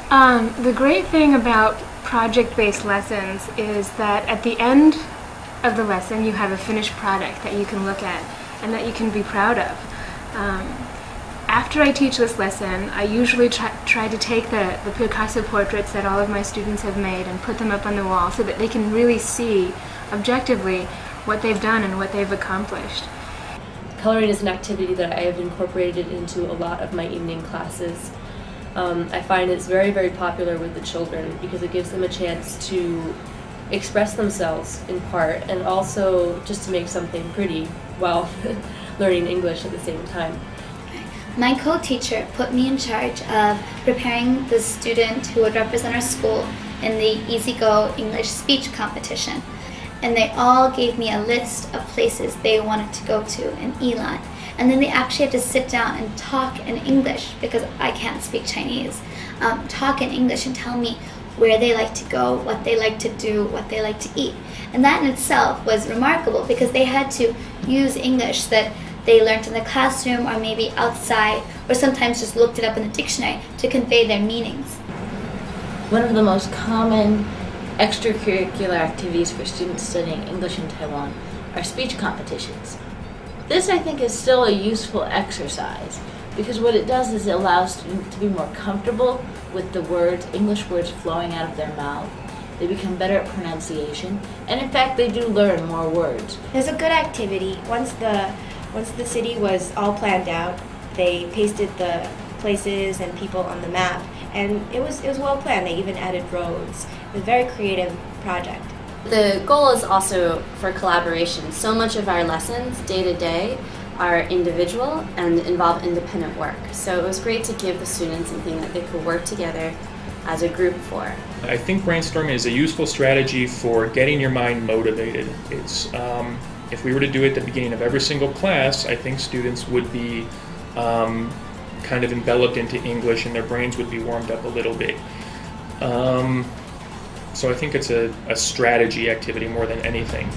The great thing about project-based lessons is that at the end of the lesson you have a finished product that you can look at and that you can be proud of. After I teach this lesson, I usually try to take the Picasso portraits that all of my students have made and put them up on the wall so that they can really see objectively what they've done and what they've accomplished. Coloring is an activity that I have incorporated into a lot of my evening classes. I find it's very, very popular with the children because it gives them a chance to express themselves in part and also just to make something pretty while learning English at the same time. My co-teacher put me in charge of preparing the student who would represent our school in the Easy Go English speech competition. And they all gave me a list of places they wanted to go to in Elon. And then they actually had to sit down and talk in English, because I can't speak Chinese, talk in English and tell me where they like to go, what they like to do, what they like to eat. And that in itself was remarkable because they had to use English that they learned in the classroom or maybe outside, or sometimes just looked it up in the dictionary to convey their meanings. One of the most common extracurricular activities for students studying English in Taiwan are speech competitions. This, I think, is still a useful exercise because what it does is it allows students to be more comfortable with the words, English words flowing out of their mouth. They become better at pronunciation, and in fact they do learn more words. It was a good activity. Once the city was all planned out, they pasted the places and people on the map, and it was well planned. They even added roads. It was a very creative project. The goal is also for collaboration. So much of our lessons, day to day, are individual and involve independent work. So it was great to give the students something that they could work together as a group for. I think brainstorming is a useful strategy for getting your mind motivated. It's if we were to do it at the beginning of every single class, I think students would be kind of enveloped into English and their brains would be warmed up a little bit. So I think it's a strategy activity more than anything.